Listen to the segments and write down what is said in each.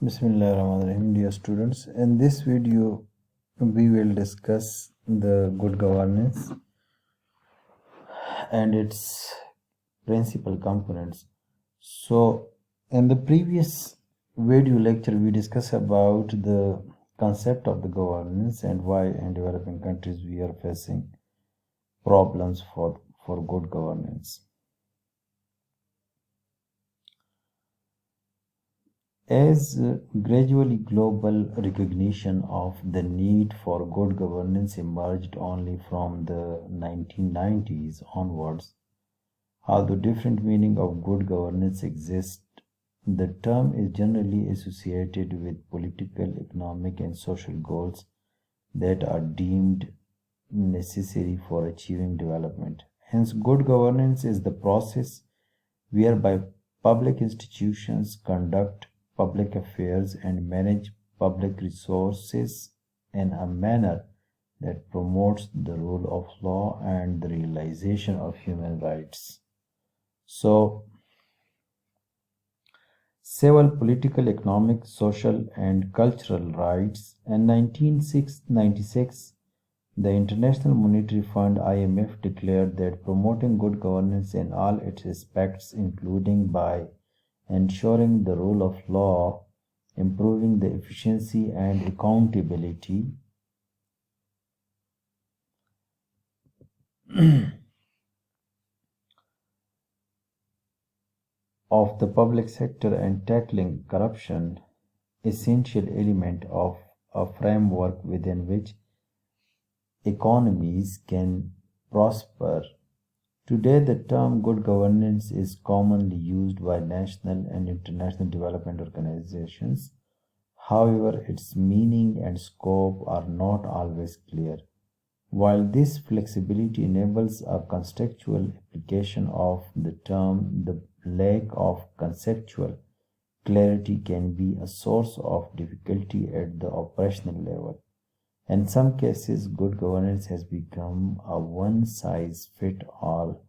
Bismillahirrahmanirrahim, dear students. In this video, we will discuss the good governance and its principal components. So, in the previous video lecture, we discussed about the concept of the governance and why in developing countries we are facing problems for good governance. As gradually global recognition of the need for good governance emerged only from the 1990s onwards, although different meaning of good governance exist, the term is generally associated with political, economic, and social goals that are deemed necessary for achieving development. Hence, good governance is the process whereby public institutions conduct public affairs and manage public resources in a manner that promotes the rule of law and the realization of human rights. So, several political, economic, social, and cultural rights. In 1996, the International Monetary Fund (IMF) declared that promoting good governance in all its aspects, including by ensuring the rule of law, improving the efficiency and accountability of the public sector and tackling corruption, essential element of a framework within which economies can prosper. Today, the term good governance is commonly used by national and international development organizations. However, its meaning and scope are not always clear. While this flexibility enables a contextual application of the term, the lack of conceptual clarity can be a source of difficulty at the operational level. In some cases, good governance has become a one-size-fits-all,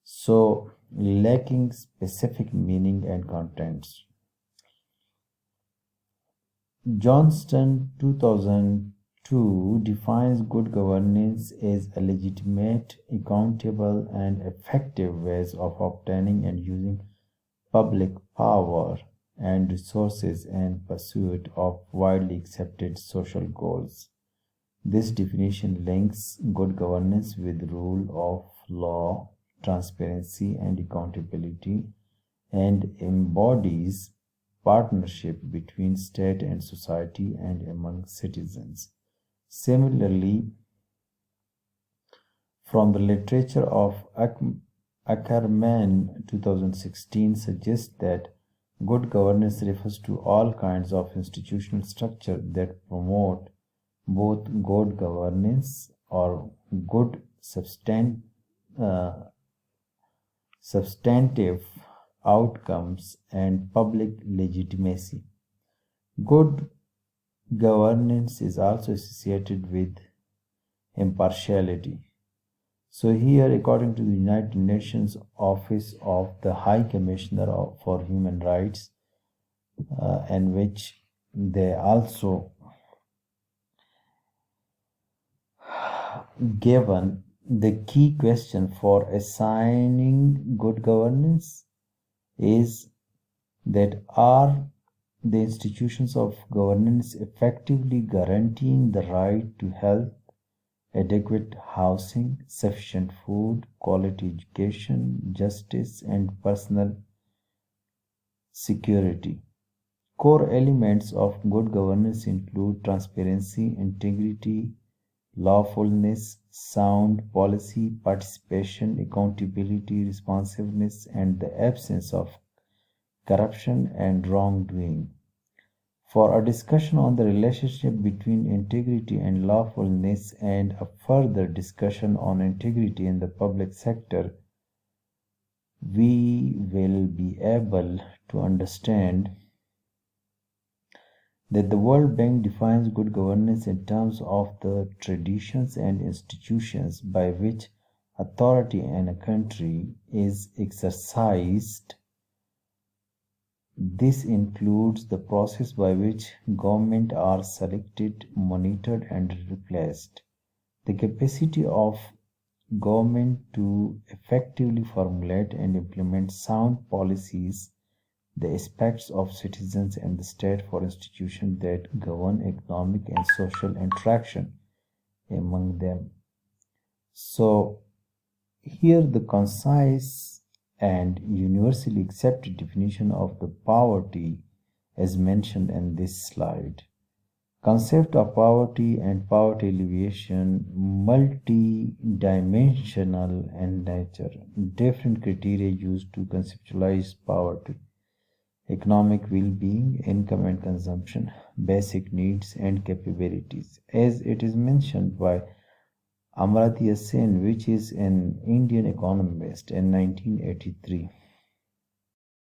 so lacking specific meaning and contents. Johnston 2002 defines good governance as a legitimate, accountable, and effective ways of obtaining and using public power and resources in pursuit of widely accepted social goals. This definition links good governance with rule of law, transparency, and accountability, and embodies partnership between state and society and among citizens. Similarly, from the literature of Ackerman 2016 suggests that good governance refers to all kinds of institutional structure that promote both good governance or good substantive outcomes and public legitimacy. Good governance is also associated with impartiality. So here, according to the United Nations Office of the High Commissioner for Human Rights, in which they also given the key question for assigning good governance is that are the institutions of governance effectively guaranteeing the right to health, adequate housing, sufficient food, quality education, justice, and personal security. Core elements of good governance include transparency, integrity, lawfulness, sound policy, participation, accountability, responsiveness, and the absence of corruption and wrongdoing. For a discussion on the relationship between integrity and lawfulness and a further discussion on integrity in the public sector, we will be able to understand that the World Bank defines good governance in terms of the traditions and institutions by which authority in a country is exercised This includes the process by which government are selected, monitored, and replaced. The capacity of government to effectively formulate and implement sound policies, the aspects of citizens and the state for institutions that govern economic and social interaction among them. So, here the concise and universally accepted definition of the poverty as mentioned in this slide. Concept of poverty and poverty alleviation multi-dimensional and nature. Different criteria used to conceptualize poverty. Economic well-being, income and consumption, basic needs and capabilities. As it is mentioned by Amartya Sen, which is an Indian economist in 1983.